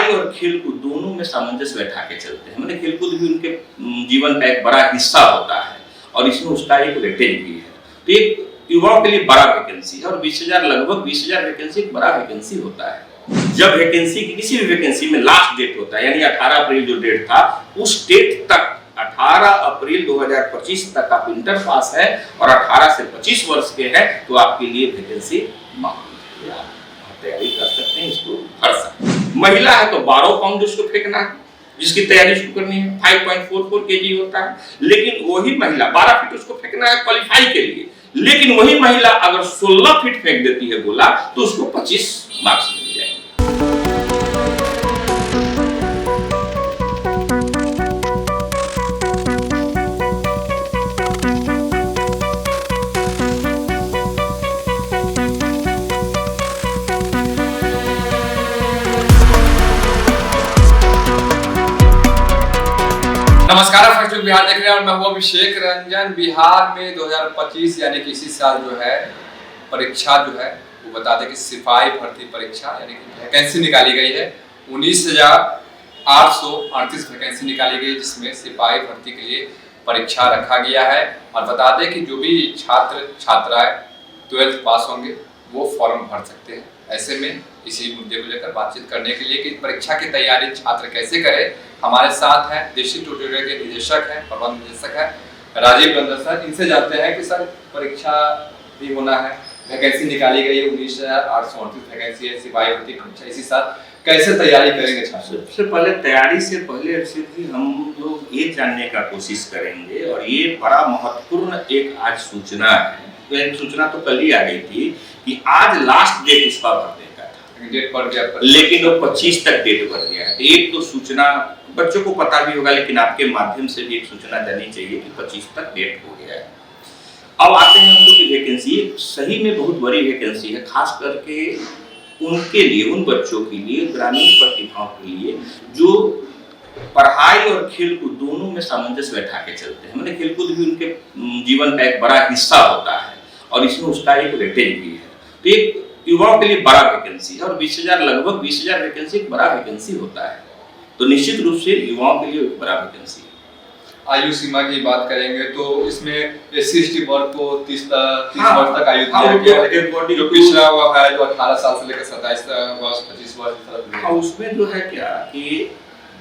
पढ़ाई और खेलकूद दोनों में सामंजस्य बैठा के चलते हैं। मैंने खेलकूद भी उनके जीवन का एक बड़ा हिस्सा होता है और इसमें उसका एक वेटेज भी है। तो एक युवाओं के लिए बड़ा वैकेंसी है और 20,000 लगभग 20,000 वैकेंसी एक बड़ा वैकेंसी होता है। जब वैकेंसी की किसी भी वैकेंसी में लास्ट डेट होता है यानी 18 अप्रैल जो डेट था उस डेट तक 18 अप्रैल 2025 तक आप इंटर पास है और 18 से 25 वर्ष के हैं तो आपके लिए वैकेंसी मौजूद है। आप तैयारी कर सकते हैं, इसको भर सकते हैं। महिला है तो 12 पाउंड उसको फेंकना है, जिसकी तैयारी उसको करनी है। 5.44 kg होता है, लेकिन वही महिला 12 फीट उसको फेंकना है क्वालिफाई के लिए, लेकिन वही महिला अगर 16 फीट फेंक देती है गोला तो उसको 25 मार्क्स मिल जाएंगे। नमस्कार, फेसबुक बिहार देख रहे हैं और मैं हूं अभिषेक रंजन। बिहार में 2025 यानी कि इसी साल जो है परीक्षा जो है वो बता दें कि सिपाही भर्ती परीक्षा यानी कि वैकेंसी निकाली गई है। 19,838 वैकेंसी निकाली गई जिसमें सिपाही भर्ती के लिए परीक्षा रखा गया है। और बता दें कि जो भी छात्र छात्राएं 12th पास होंगे वो फॉर्म भर सकते हैं। ऐसे में इसी मुद्दे को लेकर बातचीत करने के लिए कि परीक्षा की तैयारी छात्र कैसे करें, हमारे साथ हैं देशी ट्यूटोरियल के निदेशक हैं, प्रबंध निदेशक हैं राजीव रंजन सर। इनसे जानते हैं कि सर परीक्षा भी होना है, वैकेंसी निकाली गई है 19,838 वैकेंसी है सिपाही भर्ती परीक्षा इसी साल, कैसे तैयारी करेंगे छात्र? सबसे पहले तैयारी से पहले अर्षित जी हम लोग ये जानने का कोशिश करेंगे और ये बड़ा महत्वपूर्ण एक आज सूचना है। तो एक सूचना तो कल ही आ गई थी कि आज लास्ट डेट इसका भरने का था, डेट बढ़ गया लेकिन वो 25 तक डेट बढ़ गया है। तो एक तो सूचना बच्चों को पता भी होगा, लेकिन आपके माध्यम से भी एक सूचना देनी चाहिए कि 25 तक डेट हो गया है। अब आते हैं हम लोग की वैकेंसी। सही में बहुत बड़ी वैकेंसी है, खास करके उनके लिए, उन बच्चों के लिए, ग्रामीण प्रतिभाओं के लिए जो पढ़ाई और खेलकूद दोनों में सामंजस्य बैठा के चलते हैं। मैंने खेलकूद भी उनके जीवन का एक बड़ा हिस्सा होता है और इसमें उसका एक वेटेज भी है। तो एक युवाओं के लिए बड़ा वैकेंसी है और 20,000 लगभग 20,000 वैकेंसी एक बड़ा वैकेंसी होता है। तो निश्चित रूप से युवाओं के लिए एक बड़ा वैकेंसी है। आयु सीमा की बात करेंगे तो इसमें SC/ST वर्ग को 30 वर्ष तक आयु दिया गया, जो पिछड़ा हुआ है जो 18 साल से लेकर 27 वर्ष 25 वर्ष। उसमें जो है क्या कि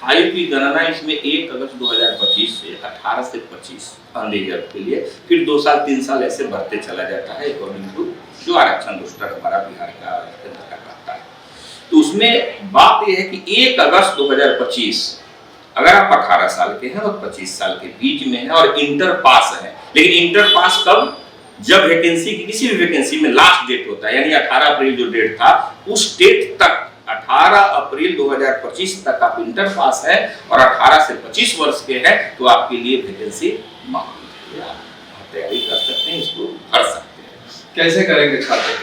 आयु की गणना इसमें 1 अगस्त 2025 से 18 से 25 अनरिजर्व के लिए, फिर 2 साल 3 साल ऐसे बढ़ते चला जाता है अकॉर्डिंग टू जो आरक्षण रोस्टर हमारा बिहार का रहता है। तो उसमें बात यह है कि 1 अगस्त 2025 अगर आप 18 साल के हैं और 25 साल के बीच में हैं और इंटर पास है, लेकिन इंटर पास कब, जब वैकेंसी की किसी भी वैकेंसी में लास्ट डेट होता है यानी 18 अप्रैल जो डेट था उस डेट तक 18 अप्रैल 2025 तक आप इंटर पास है और 18 से 25 वर्ष के हैं तो आपके लिए वैकेंसी मौजूद है। आप तैयारी कर सकते हैं, इसको भर सकते हैं। कैसे करेंगे छात्र?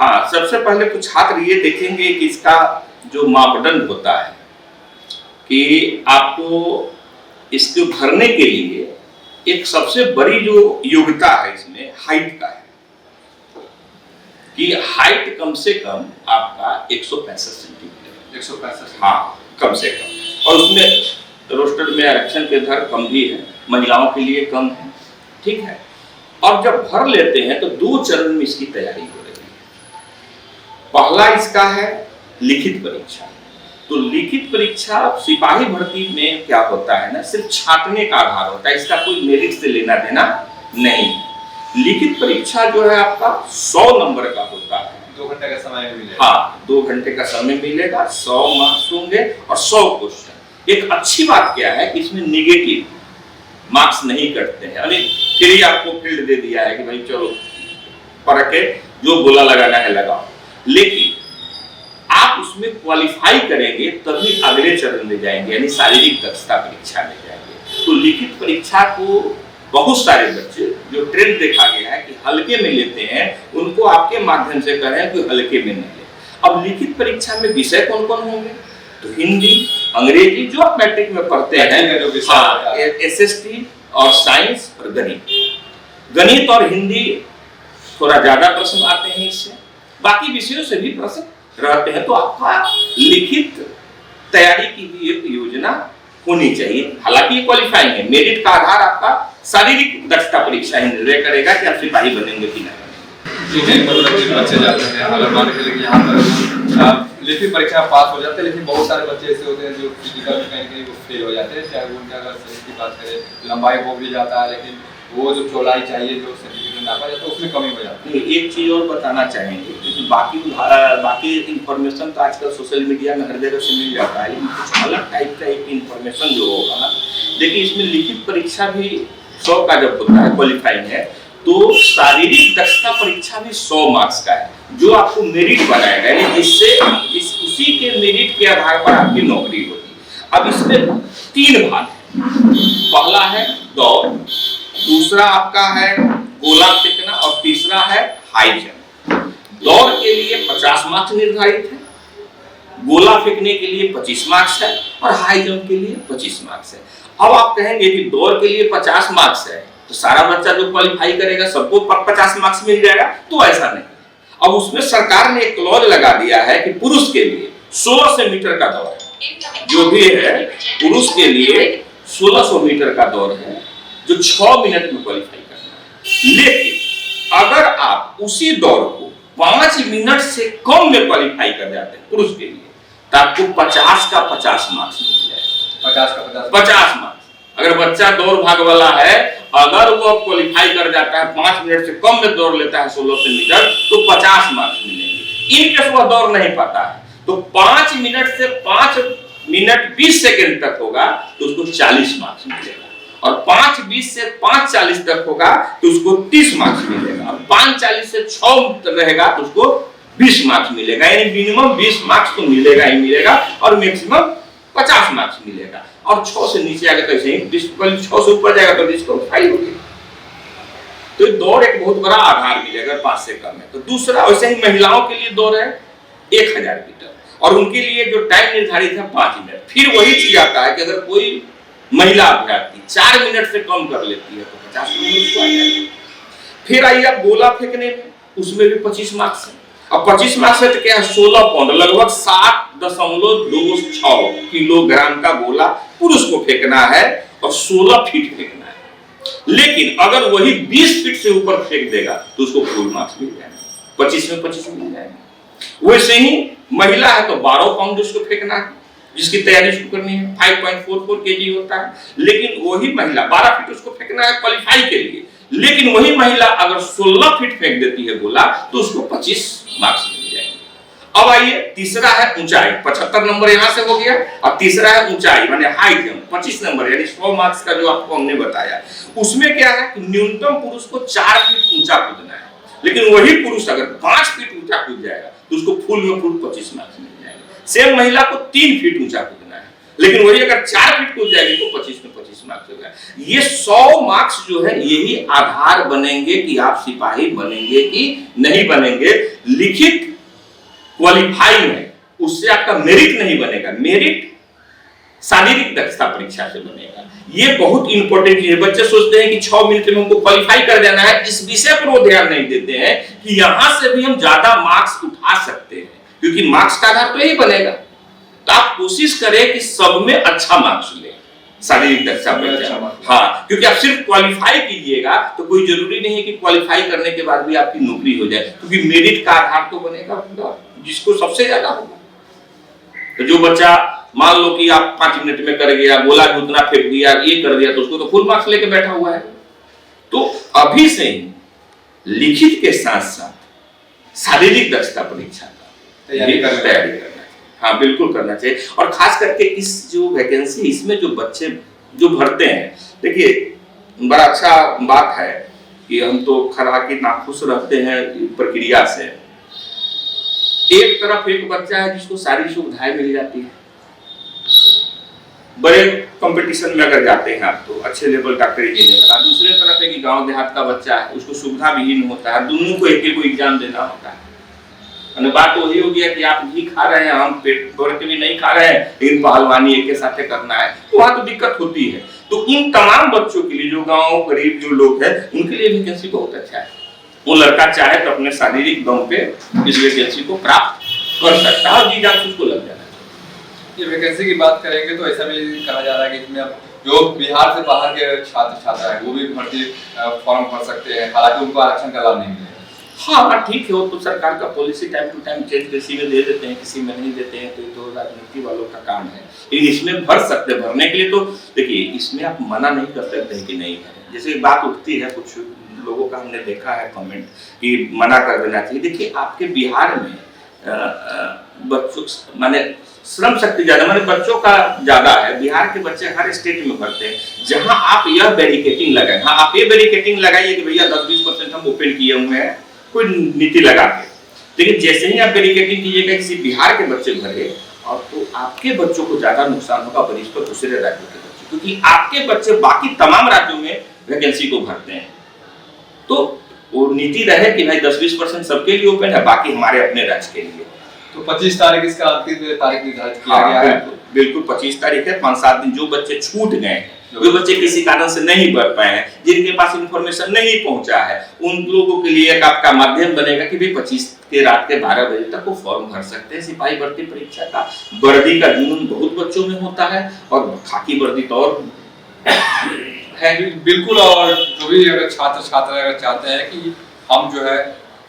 हाँ, सबसे पहले तो छात्र ये देखेंगे कि इसका जो मापदंड होता है कि आपको इसको भरने के लिए एक सबसे बड़ी जो योग्यता है इसमें हाइट का है कि हाइट कम से कम आपका 165 सेंटीमीटर 165 हाँ कम से कम, और उसमें रोस्टर में आरक्षण के दर कम भी है, महिलाओं के लिए कम है, ठीक है। और जब भर लेते हैं तो 2 चरण में इसकी तैयारी हो रही है। पहला इसका है लिखित परीक्षा। तो लिखित परीक्षा सिपाही भर्ती में क्या होता है ना, सिर्फ छांटने का आधार होता है, इसका कोई मेरिट से लेना देना नहीं। लिखित परीक्षा जो है आपका 100 नंबर का होता है। 2 घंटे का समय मिलेगा। हाँ, 2 घंटे का समय मिलेगा, 100 मार्क्स होंगे और 100 क्वेश्चन। एक अच्छी बात क्या है कि इसमें निगेटिव मार्क्स नहीं कटते हैं, यानी फिर ही आपको फील्ड दे दिया है कि भाई चलो पढ़ के जो गोला लगाना है लगाओ, लेकिन आप उसमें क्वालिफाई करेंगे तभी अगले चरण में जाएंगे यानी शारीरिक दक्षता परीक्षा में जाएंगे। तो लिखित परीक्षा को बहुत सारे बच्चे जो ट्रेंड देखा गया है कि हल्के में लेते हैं, उनको आपके माध्यम से करें कि हल्के में नहीं ले। अब लिखित परीक्षा में विषय कौन कौन होंगे? तो हिंदी, अंग्रेजी जो आप मैट्रिक में पढ़ते हैं, SST और साइंस और गणित। गणित और हिंदी थोड़ा ज्यादा प्रश्न आते हैं इससे, बाकी विषयों से भी प्रश्न रहते हैं। तो आपका लिखित तैयारी की भी एक योजना होनी चाहिए। हालांकि ये क्वालिफाइंग है, मेरिट का आधार आपका शारीरिक दक्षता परीक्षा ही निर्णय करेगा कि आप सिपाही बनेंगे कि नहीं बनेंगे। मतलब जिन बच्चे जाते हैं, अगर मान के चलिए यहाँ पर लिखित परीक्षा पास हो जाते हैं, लेकिन बहुत सारे बच्चे ऐसे होते हैं जो फिजिकल में कहीं कहीं वो फेल हो जाते हैं, चाहे वो उनका अगर शरीर की बात करें लंबाई हो भी जाता है, लेकिन वो जो चौड़ाई चाहिए जो सर्टिफिकेट नापा जाता है उसमें कमी हो जाती है। एक चीज और बताना चाहेंगे, क्योंकि बाकी इंफॉर्मेशन तो आजकल सोशल मीडिया में हर जगह से मिल जाता है, लेकिन कुछ अलग टाइप का एक इंफॉर्मेशन जो होगा, देखिए इसमें लिखित परीक्षा भी 100 का जब होता है, क्वालिफाइंग है, तो शारीरिक दक्षता परीक्षा भी 100 मार्क्स का है, जो आपको मेरिट बनाएगा, यानी जिससे उसी के मेरिट के आधार पर आपकी नौकरी होगी। अब इसमें 3 भाग है, पहला है दौड़, दूसरा आपका है गोला फेंकना और तीसरा है हाई जंप। दौड़ के लिए 50 मार्क्स निर्धारित है, गोला फेंकने के लिए 25 मार्क्स है और हाई जंप के लिए 25 मार्क्स है। अब आप कहेंगे कि दौड़ के लिए 50 मार्क्स है तो सारा बच्चा जो क्वालिफाई करेगा सबको 50 मार्क्स मिल जाएगा, तो ऐसा नहीं। अब उसमें सरकार ने एक क्लॉज लगा दिया है कि पुरुष के लिए 1600 मीटर का दौड़ है, जो भी है पुरुष के लिए 1600 मीटर का दौड़ है, जो 6 मिनट में क्वालिफाई करना है। लेकिन अगर आप उसी दौड़ को 5 मिनट से कम में क्वालिफाई कर जाते हैं पुरुष के लिए, तो आपको 50 का 50 मार्क्स मिल जाएगा। 50 मार्क्स। अगर बच्चा दौड़ भाग वाला है, अगर वो क्वालिफाई कर जाता है, 5 मिनट से कम में दौड़ लेता है 1600 मीटर, तो 50 मार्क्स मिलेंगे। इनकेस वो दौड़ नहीं पाता है तो 5 मिनट से 5 मिनट 20 सेकंड तक होगा तो उसको 40 मार्क्स मिलेगा, और 5:20 से 5:40 तक होगा तो उसको 30 मार्क्स मिलेगा, और 5:40 से 6 रहेगा तो उसको 20 मार्क्स मिलेगा। यानी मिनिमम 20 मार्क्स तो मिलेगा ही मिलेगा, और मैक्सिमम 50 मार्क्स मिलेगा। और 6 से नीचे आगे तो ऐसे ही 6 से ऊपर जाएगा तो डिस्क्वालीफाई होगी। तो दौड़ एक बहुत बड़ा आधार मिलेगा 5 से कम है। तो दूसरा, वैसे ही महिलाओं के लिए दौड़ है 1000 मीटर, और उनके लिए जो टाइम निर्धारित है 5 मिनट। फिर वही चीज आता है कि अगर कोई महिला अभ्यर्थी 4 मिनट से कम कर लेती है तो 50 नंबर उसको आ जाएगा। फिर आइए आप गोला फेंकने में, उसमें भी 25 मार्क्स है। अब 25 मार्क्स है तो क्या है, 16 पाउंड लगभग 7.26 किलोग्राम का गोला पुरुष को फेंकना है और 16 फीट फेंकना है। लेकिन अगर वही 20 फीट से ऊपर फेंक देगा तो उसको फुल मार्क्स मिल जाएगा, 25 में 25 मिल जाएगा। वैसे ही महिला है तो 12 पाउंड उसको फेंकना है, जिसकी तैयारी शुरू करनी है, 5.44 केजी होता है। लेकिन वही महिला 12 फीट उसको फेंकना है क्वालिफाई के लिए, लेकिन वही महिला अगर 16 फीट फेंक देती है गोला तो उसको 25 मार्क्स मिल जाएंगे। अब आइए तीसरा है ऊंचाई, 75 नंबर यहां से हो गया। अब तीसरा है ऊंचाई माने हाई जंप, 25 नंबर यानी 100 मार्क्स का जो आपको हमने बताया। उसमें क्या है कि न्यूनतम पुरुष को 4 फीट ऊंचा कूदना है, लेकिन वही पुरुष अगर 5 फीट ऊंचा कूद जाएगा तो उसको फुल में फुल 25 मार्क्स मिल जाएगा। सेम महिला को 3 फीट ऊंचा कूदना है, लेकिन वही अगर 4 फीट कूद जाएगी तो 25 में 25 मार्क्स होगा। ये 100 मार्क्स जो है यही आधार बनेंगे कि आप सिपाही बनेंगे कि नहीं बनेंगे। लिखित क्वालिफाई में उससे आपका मेरिट नहीं बनेगा, मेरिट शारीरिक दक्षता परीक्षा से बनेगा। ये बहुत इंपॉर्टेंट है। बच्चे सोचते हैं कि 6 मिनट में हमको क्वालिफाई कर जाना है, इस विषय पर वो ध्यान नहीं देते हैं कि यहां से भी हम ज्यादा मार्क्स उठा सकते हैं, क्योंकि मार्क्स का आधार तो यही बनेगा। तो आप कोशिश करें कि सब में अच्छा मार्क्स लें शारीरिक दक्षता परीक्षा। हाँ, क्योंकि आप सिर्फ क्वालिफाई कीजिएगा तो कोई जरूरी नहीं है कि क्वालिफाई करने के बाद भी आपकी नौकरी हो जाए, क्योंकि मेरिट का आधार तो बनेगा जिसको सबसे ज्यादा होगा। तो जो बच्चा मान लो कि आप 5 मिनट में कर गया, गोला भी उतना फेंक दिया, ये कर दिया, तो उसको तो फुल मार्क्स लेके बैठा हुआ है। तो अभी से ही लिखित के साथ साथ शारीरिक दक्षता परीक्षा का तैयारी करना चाहिए। हाँ, बिल्कुल करना चाहिए। और खास करके इस जो वैकेंसी, इसमें जो बच्चे जो भरते हैं, देखिए बड़ा अच्छा बात है कि हम तो खरा की नाखुश रहते हैं प्रक्रिया से। एक तरफ एक बच्चा है जिसको सारी सुविधाएं मिल जाती है, बड़े कंपटीशन में अगर जाते हैं आप तो अच्छे लेवल डॉक्टर इंजीनियर। और दूसरे तरफ एक गांव देहात का बच्चा है, उसको सुविधा विहीन होता है, दोनों को एक एक एग्जाम देना होता है। बात तो वही हो गया कि आप घी खा रहे हैं, हम पेट भर के भी नहीं खा रहे हैं, लेकिन पहलवानी एक के साथ करना है, तो वहां तो दिक्कत होती है। तो इन तमाम बच्चों के लिए, जो गांव गरीब जो लोग हैं, उनके लिए वैकेंसी बहुत अच्छा है। वो लड़का चाहे तो अपने शारीरिक दम पे इस वैकेंसी को प्राप्त कर सकता है और जी जान उसको लग जाना। ये वैकेंसी की बात करेंगे तो ऐसा भी कहा जा रहा है कि इसमें अब जो बिहार से बाहर के छात्र छात्रा है वो भी भर्ती फॉर्म भर सकते हैं, हालांकि उनको आरक्षण का लाभ नहीं मिलेगा। हाँ ठीक है, वो तो सरकार का policy time to time change, किसी में दे देते हैं किसी में नहीं देते हैं, तो ये तो राजनीति वालों का काम है। लेकिन इसमें भर सकते, भरने के लिए तो देखिए इसमें आप मना नहीं कर सकते हैं कि नहीं है। जैसे बात उठती है कुछ लोगों का, हमने देखा है कमेंट कि मना कर देना चाहिए। देखिए आपके बिहार में बच्चों माने श्रम शक्ति ज्यादा, माने बच्चों का ज्यादा है। बिहार के बच्चे हर स्टेट में भरते हैं। जहां आप यह बैरिकेटिंग लगाए, हाँ आप ये बैरिकेटिंग लगाइए कि भैया 10-20% हम ओपन किए हुए हैं, कोई नीति लगा के, लेकिन जैसे ही आप बैरिकेटिंग कीजिएगा किसी बिहार के बच्चे भरे, और तो आपके बच्चों को ज्यादा नुकसान होगा बरिश पर दूसरे राज्यों के बच्चे, क्योंकि आपके बच्चे बाकी तमाम राज्यों में वैकेंसी को भरते हैं। तो वो नीति रहे कि भाई 10-20% सबके लिए ओपन है, बाकी हमारे अपने राज्य के लिए। तो 25 तारीख इसका अंतिम तारीख निर्धारित किया गया है। बिल्कुल 25 तारीख है, 5-7 दिन। जो बच्चे छूट गए हैं, जो बच्चे किसी कारण से नहीं बढ़ पाए हैं, जिनके पास इंफॉर्मेशन नहीं पहुंचा है, उन लोगों के लिए एक आपका माध्यम बनेगा कि भाई 25 के रात के 12 बजे तक वो फॉर्म भर सकते हैं। सिपाही भर्ती परीक्षा का वर्दी का जुनून बहुत बच्चों में होता है, और खाकी वर्दी तो और है बिल्कुल। और जो भी अगर छात्र छात्रा अगर चाहते हैं कि हम जो है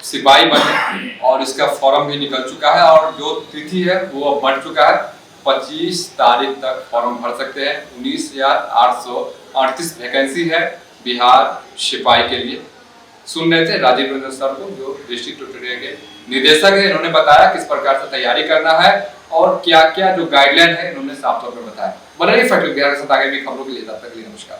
सिपाही बने, और इसका फॉर्म भी निकल चुका है और जो तिथि है वो अब बढ़ चुका है, 25 तारीख तक फॉर्म भर सकते हैं। 19,838 वैकेंसी है बिहार सिपाही के लिए। सुन रहे थे राजीव रंजन सर को, जो डिस्ट्रिक्ट ट्यूटोरियल के निदेशक है। इन्होंने बताया किस प्रकार से तैयारी करना है और क्या क्या जो गाइडलाइन है इन्होंने साफ तौर पर बताया। बने रहिए फैक्ट बिहार के साथ, आगे भी खबरों के लिए। तब तक के लिए नमस्कार।